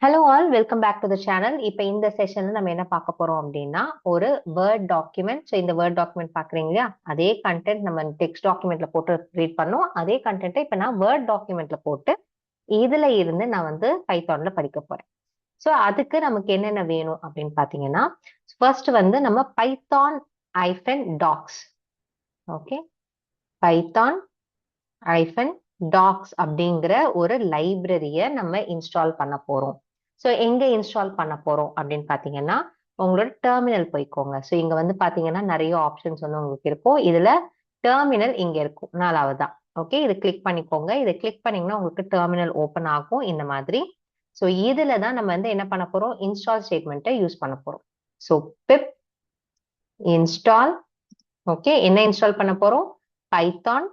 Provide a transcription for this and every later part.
Hello all, welcome back to the channel. இப்போ இந்த செஷன்ல நம்ம என்ன பார்க்க போறோம் அப்படின்னா, ஒரு வேர்ட் டாக்குமெண்ட். ஸோ இந்த வேர்ட் டாக்குமெண்ட் பார்க்குறீங்க இல்லையா, அதே கண்டென்ட் நம்ம டெக்ஸ்ட் டாக்குமெண்ட்ல போட்டு ரீட் பண்ணோம். அதே கண்டென்ட்டை இப்போ நான் வேர்ட் டாக்குமெண்ட்ல போட்டு இதுல இருந்து நான் வந்து பைத்தான்ல படிக்க போறேன். ஸோ அதுக்கு நமக்கு என்னென்ன வேணும் அப்படின்னு பார்த்தீங்கன்னா, ஃபர்ஸ்ட் வந்து நம்ம Python -docx. Okay, Python -docx அப்படிங்கிற ஒரு லைப்ரரியை நம்ம இன்ஸ்டால் பண்ண போறோம். ஸோ எங்க இன்ஸ்டால் பண்ண போறோம் அப்படின்னு பாத்தீங்கன்னா, உங்களோட டெர்மினல் போய்க்கோங்க. ஸோ இங்க வந்து பாத்தீங்கன்னா நிறைய ஆப்ஷன்ஸ் வந்து உங்களுக்கு இருக்கும். இதுல டெர்மினல் இங்க இருக்கும், 4வது தான். ஓகே, இது கிளிக் பண்ணிக்கோங்க. இதை கிளிக் பண்ணீங்கன்னா உங்களுக்கு டெர்மினல் ஓப்பன் ஆகும் இந்த மாதிரி. ஸோ இதுல தான் நம்ம வந்து என்ன பண்ண போறோம், இன்ஸ்டால் ஸ்டேட்மெண்ட்டை யூஸ் பண்ண போறோம். So pip install. ஓகே, என்ன இன்ஸ்டால் பண்ண போறோம், பைத்தான்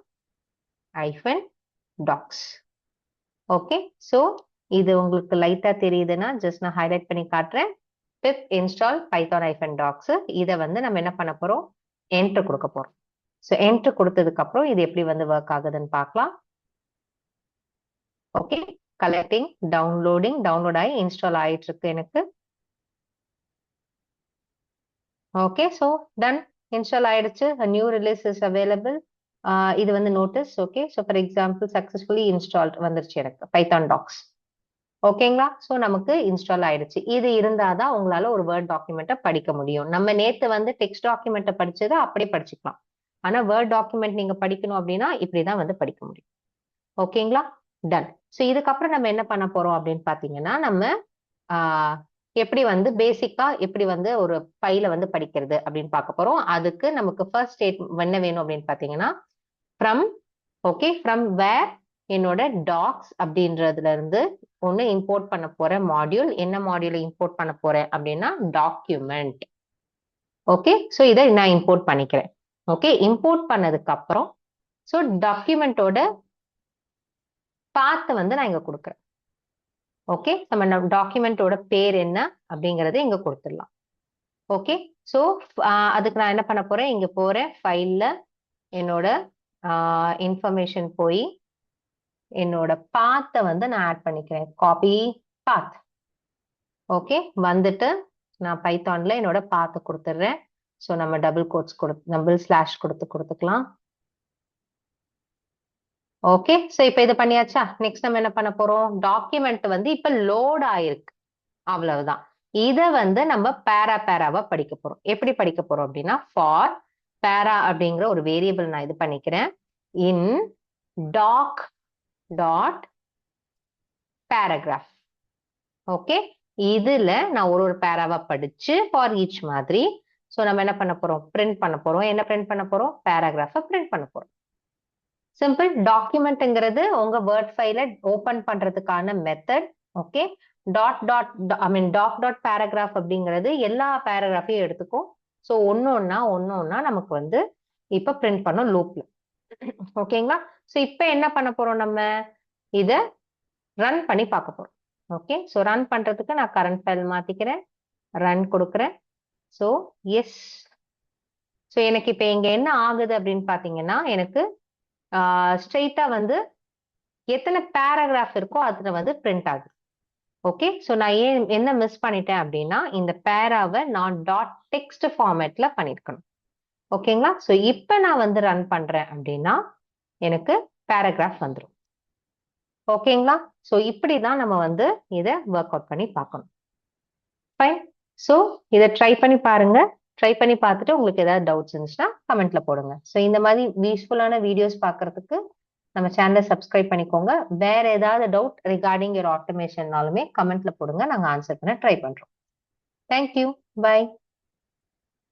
-டாக்ஸ். ஓகே, ஸோ இது உங்களுக்கு லைட்டா தெரியுதுன்னா ஜஸ்ட் நான் ஹைலைட் பண்ணி காட்டுறேன். பிப் இன்ஸ்டால் பைத்தான் -டாக்ஸ். இதை வந்து நம்ம என்ன பண்ண போறோம், என்டர் கொடுக்க போறோம். ஸோ என்டர் கொடுத்ததுக்கு அப்புறம் இது எப்படி வந்து ஒர்க் ஆகுதுன்னு பார்க்கலாம். ஓகே, கலெக்டிங், டவுன்லோட் ஆகி இன்ஸ்டால் ஆயிட்டு இருக்கு எனக்கு. ஓகே, ஸோ டன், இன்ஸ்டால் ஆயிடுச்சு. New release is available. இது வந்து notice. Okay, so for example successfully installed வந்துருச்சு எனக்கு பைத்தான் டாக்ஸ். ஓகேங்களா, ஸோ நமக்கு இன்ஸ்டால் ஆயிடுச்சு. இது இருந்தாதான் உங்களால ஒரு வேர்ட் டாக்குமெண்ட்டை படிக்க முடியும். நம்ம நேத்து வந்து டெக்ஸ்ட் டாக்குமெண்ட்டை படிச்சதை அப்படியே படிச்சுக்கலாம். ஆனா வேர்ட் டாக்குமெண்ட் நீங்க படிக்கணும் அப்படின்னா இப்படிதான் வந்து படிக்க முடியும். ஓகேங்களா, டன். ஸோ இதுக்கப்புறம் நம்ம என்ன பண்ண போறோம் அப்படின்னு பாத்தீங்கன்னா, நம்ம எப்படி வந்து பேசிக்கா எப்படி வந்து ஒரு ஃபைலை வந்து படிக்கிறது அப்படின்னு பார்க்க போறோம். அதுக்கு நமக்கு ஃபர்ஸ்ட் ஸ்டேட் என்ன வேணும் அப்படின்னு பாத்தீங்கன்னா, ஃப்ரம். ஓகே, ஃப்ரம் வேர் என்னோட டாக்ஸ் அப்படின்றதுல இருந்து ஒன்று இம்போர்ட் பண்ண போற மாடியூல். என்ன மாடியூலை இம்போர்ட் பண்ண போறேன் அப்படின்னா டாக்குமெண்ட். ஓகே, ஸோ இதை நான் இம்போர்ட் பண்ணிக்கிறேன். ஓகே, இம்போர்ட் பண்ணதுக்கு அப்புறம் ஸோ டாக்குமெண்டோட பாத்தை வந்து நான் இங்க கொடுக்குறேன். ஓகே, நம்ம டாக்குமெண்டோட பேர் என்ன அப்படிங்கறத இங்க கொடுத்துடலாம். ஓகே, ஸோ அதுக்கு நான் என்ன பண்ண போறேன், இங்க போறேன், ஃபைல்ல என்னோட இன்ஃபர்மேஷன் போய் என்னோட பாத்தை வந்து நான் ஆட் பண்ணிக்கிறேன். காப்பி பாத். ஓகே, வந்துட்டு நான் பைத்தான்ல என்னோட பாத்தை கொடுத்துடுறேன். ஸோ நம்ம டபுள் ஸ்லாஷ் கொடுத்துக்கலாம். ஓகே, ஸோ இப்போ இது பண்ணியாச்சா. நெக்ஸ்ட் நம்ம என்ன பண்ண போறோம், டாக்குமெண்ட் வந்து இப்ப லோட் ஆயிருக்கு, அவ்வளவுதான். இதை வந்து நம்ம பேராவா படிக்க போறோம். எப்படி படிக்க போறோம் அப்படின்னா, ஃபார் பேரா அப்படிங்கிற ஒரு வேரியபிள் நான் இது பண்ணிக்கிறேன். இன் டாக் டாட் பேராகிராஃப். ஓகே, இதுல நான் ஒரு பேராவா படிச்சு ஃபார் ஈச் மாதிரி. ஸோ நம்ம என்ன பண்ண போறோம், பிரிண்ட் பண்ண போறோம். என்ன பிரிண்ட் பண்ண போறோம், பேராகிராஃபை பிரிண்ட் பண்ண போறோம். சிம்பிள். டாக்குமெண்ட்ங்கிறது உங்க வேர்ட் ஃபைலை ஓபன் பண்றதுக்கான மெத்தட். ஓகே, டாட் பேராகிராஃப் அப்படிங்கிறது எல்லா பேராகிராஃபையும் எடுத்துக்கும். ஸோ ஒன்னொன்னா நமக்கு வந்து இப்ப பிரிண்ட் பண்ணோம் லூப்ல. ஓகேங்களா, ஸோ இப்ப என்ன பண்ண போறோம், நம்ம இத ரன் பண்ணி பார்க்க போறோம். ஓகே, ஸோ ரன் பண்றதுக்கு நான் கரண்ட் ஃபைல் மாத்திக்கிறேன், ரன் கொடுக்குறேன். So yes. ஸோ எனக்கு இப்ப இங்க என்ன ஆகுது அப்படின்னு பாத்தீங்கன்னா, எனக்கு ஸ்ட்ரெயிட்டா வந்து எத்தனை பேராகிராஃப் இருக்கோ அதுல வந்து பிரிண்ட் ஆகுது. ஓகே, ஸோ நான் என்ன மிஸ் பண்ணிட்டேன் அப்படின்னா, இந்த பேராவை நான் டாட் டெக்ஸ்ட் ஃபார்மேட்ல பண்ணிருக்கணும். ஓகேங்களா, ஸோ இப்போ நான் வந்து ரன் பண்றேன் அப்படின்னா எனக்கு பேராகிராஃப் வந்துடும். ஓகேங்களா, ஸோ இப்படிதான் நம்ம வந்து இதை ஒர்க் அவுட் பண்ணி பார்க்கணும். ஃபைன். ஸோ இதை ட்ரை பண்ணி பாருங்க. ட்ரை பண்ணி பார்த்துட்டு உங்களுக்கு ஏதாவது டவுட்ஸ் இருந்துச்சுன்னா கமெண்ட்ல போடுங்க. ஸோ இந்த மாதிரி யூஸ்ஃபுல்லான வீடியோஸ் பார்க்கறதுக்கு நம்ம சேனலை சப்ஸ்கிரைப் பண்ணிக்கோங்க. வேற ஏதாவது டவுட் ரிகார்டிங் யுவர் ஆட்டோமேஷன்னாலுமே கமெண்ட்ல போடுங்க, நாங்கள் ஆன்சர் பண்ண ட்ரை பண்றோம். Thank you, by.